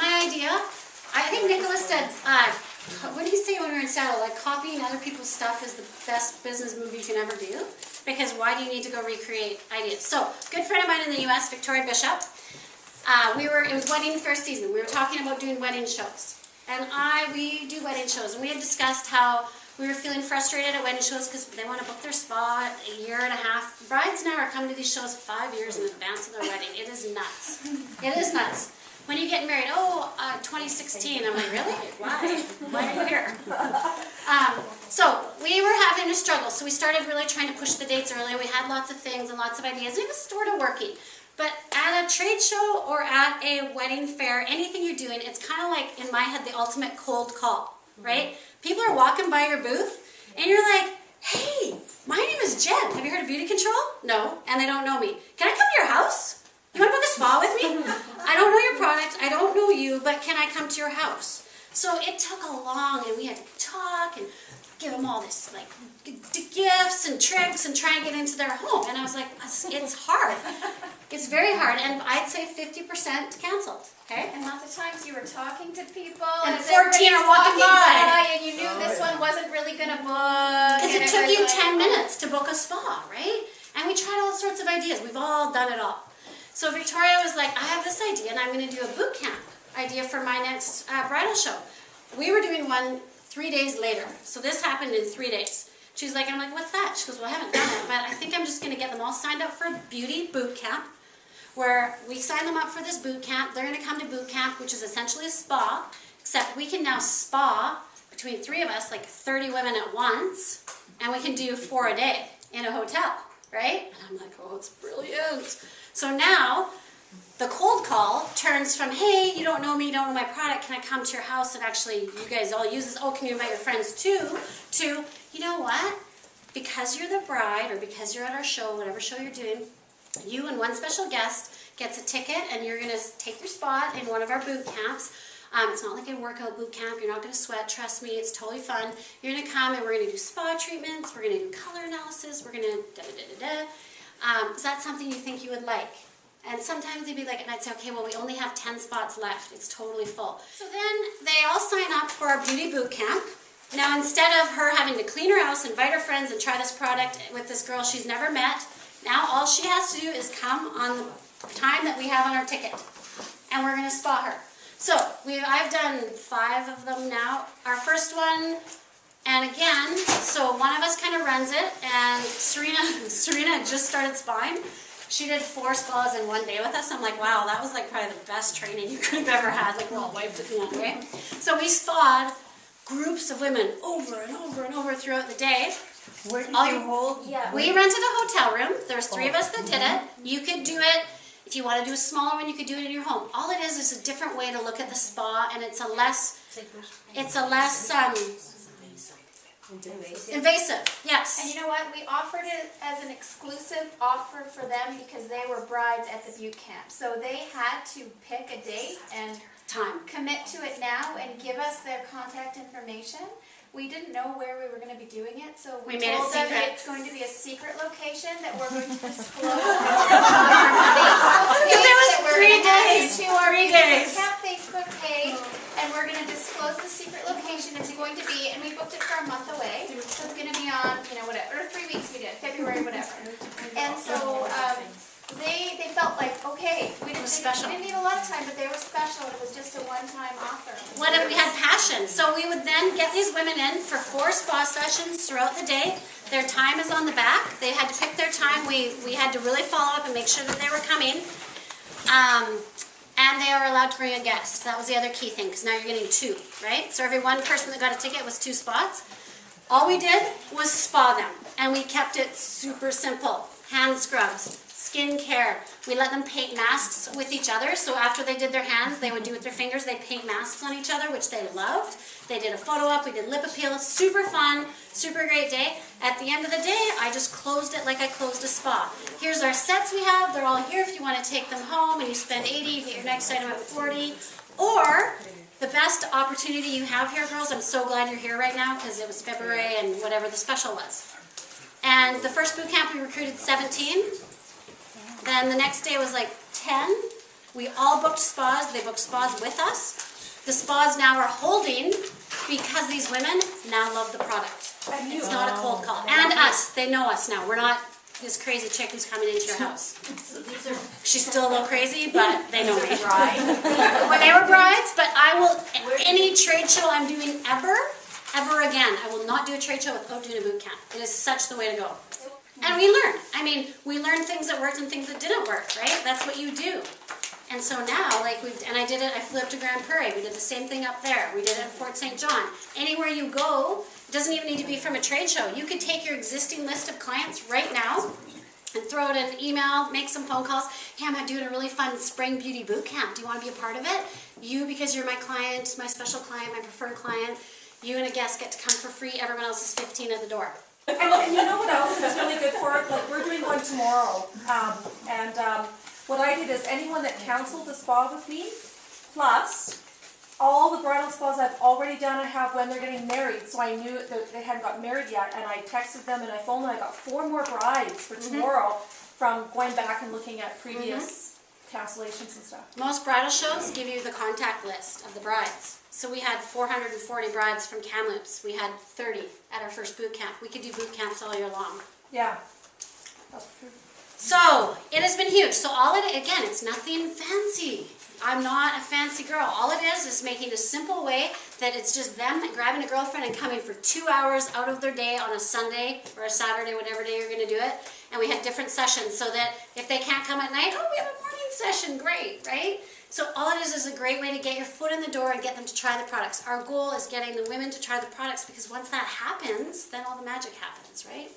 my idea. I think Nicholas said, what did he say when we were in Seattle? Like, copying other people's stuff is the best business move you can ever do. Because why do you need to go recreate ideas? So, good friend of mine in the U.S., Victoria Bishop, it was wedding fair season. We were talking about doing wedding shows. And we do wedding shows. And we had discussed how we were feeling frustrated at wedding shows because they want to book their spot a year and a half. Brides now are coming to these shows 5 years in advance of their wedding. It is nuts. It is nuts. When you get married, 2016. I'm like, really? Why? Why are you here? So we were having a struggle. So we started really trying to push the dates early. We had lots of things and lots of ideas. And it was sort of working. But at a trade show or at a wedding fair, anything you're doing, it's kind of like, in my head, the ultimate cold call, right? People are walking by your booth, and you're like, hey, my name is Jen. Have you heard of Beauty Control? No, and they don't know me. Can I come to your house? You want to book a spa with me? I don't know your product, I don't know you, but can I come to your house? So it took a long, and we had to talk and give them all this, like, gifts and tricks and try and get into their home. And I was like, it's hard. It's very hard, and I'd say 50% canceled, okay? And lots of times you were talking to people, and 14 are walking by, and you knew this one wasn't really going to book. Because it took you 10 minutes to book a spa, right? And we tried all sorts of ideas. We've all done it all. So Victoria was like, I have this idea, and I'm going to do a boot camp idea for my next bridal show. We were doing one 3 days later. So this happened in 3 days. She's like, I'm like, what's that? She goes, well, I haven't done it, but I think I'm just going to get them all signed up for a beauty boot camp, where we sign them up for this boot camp. They're going to come to boot camp, which is essentially a spa, except we can now spa, between 3 of us, like 30 women at once, and we can do 4 a day in a hotel, right? And I'm like, oh, it's brilliant. So now, the cold call turns from, hey, you don't know me, you don't know my product, can I come to your house and actually, you guys all use this, oh, can you invite your friends too, to, you know what, because you're the bride, or because you're at our show, whatever show you're doing, you and one special guest gets a ticket, and you're going to take your spot in one of our boot camps. It's not like a workout boot camp. You're not going to sweat. Trust me, it's totally fun. You're going to come, and we're going to do spa treatments. We're going to do color analysis. We're going to da-da-da-da-da. Is that something you think you would like? And sometimes they'd be like, and I'd say, okay, well, we only have 10 spots left. It's totally full. So then they all sign up for our beauty boot camp. Now, instead of her having to clean her house, invite her friends, and try this product with this girl she's never met, now all she has to do is come on the time that we have on our ticket, and we're going to spa her. So I've done 5 of them now. Our first one, and again, so one of us kind of runs it, and Serena just started spine. She did 4 spas in 1 day with us. I'm like, wow, that was like probably the best training you could have ever had. Like, we're all wiped at the end, right? So we spa'd groups of women over and over and over throughout the day. Where did you hold? Yeah. We rented a hotel room. There's 3 of us that did it. You could do it, if you want to do a smaller one, you could do it in your home. All it is a different way to look at the spa, and it's a less invasive, yes. And you know what? We offered it as an exclusive offer for them because they were brides at the boot camp. So they had to pick a date and commit to it now and give us their contact information. We didn't know where we were going to be doing it, so we told them it's going to be a secret location that we're going to disclose on our Facebook page. There was 3 days. To our boot camp Facebook page, and we're going to disclose the secret location it's going to be, and we booked it for a month away. So it's going to be on, whatever, or 3 weeks we did, February, whatever. And so they felt like, okay, we didn't need a lot of time, but they were special. It was just a one-time offer. What if we had passion? So we would then get these women in for 4 spa sessions throughout the day. Their time is on the back. They had to pick their time. We had to really follow up and make sure that they were coming. And they are allowed to bring a guest. That was the other key thing, because now you're getting 2, right? So every one person that got a ticket was 2 spots. All we did was spa them, and we kept it super simple. Hand scrubs, skin care. We let them paint masks with each other. So after they did their hands, they would do with their fingers. They'd paint masks on each other, which they loved. They did a photo op. We did lip appeal. Super fun, super great day. At the end of the day, I just closed it like I closed a spa. Here's our sets we have. They're all here if you want to take them home and you spend 80, you get your next item at 40. Or the best opportunity you have here, girls, I'm so glad you're here right now because it was February and whatever the special was. And the first boot camp we recruited 17. Then the next day was like 10. We all booked spas. They booked spas with us. The spas now are holding because these women now love the product. It's not a cold call. And us. They know us now. We're not this crazy chick who's coming into your house. She's still a little crazy, but they know me. When they were brides, but I will, any trade show I'm doing ever again, I will not do a trade show without doing a boot camp. It is such the way to go. And we learn. I mean, we learn things that worked and things that didn't work, right? That's what you do. And so now, like I did it, I flew up to Grand Prairie. We did the same thing up there. We did it in Fort St. John. Anywhere you go, it doesn't even need to be from a trade show. You could take your existing list of clients right now and throw it in an email, make some phone calls. Hey, I'm doing a really fun spring beauty boot camp. Do you want to be a part of it? You, because you're my client, my special client, my preferred client, you and a guest get to come for free. Everyone else is 15 at the door. And you know what else is really good for it? Like, we're doing one tomorrow, what I did is anyone that canceled the spa with me, plus all the bridal spas I've already done, I have when they're getting married, so I knew that they hadn't got married yet, and I texted them and I phoned them. I got 4 more brides for tomorrow from going back and looking at previous cancellations and stuff. Most bridal shows give you the contact list of the brides. So we had 440 brides from Kamloops. We had 30 at our first boot camp. We could do boot camps all year long. Yeah, that's true. So it has been huge. So all it, again, it's nothing fancy. I'm not a fancy girl. All it is making a simple way that it's just them grabbing a girlfriend and coming for 2 hours out of their day on a Sunday or a Saturday, whatever day you're going to do it. And we had different sessions so that if they can't come at night, oh, we have a morning session. Great, right? So all it is a great way to get your foot in the door and get them to try the products. Our goal is getting the women to try the products because once that happens, then all the magic happens, right?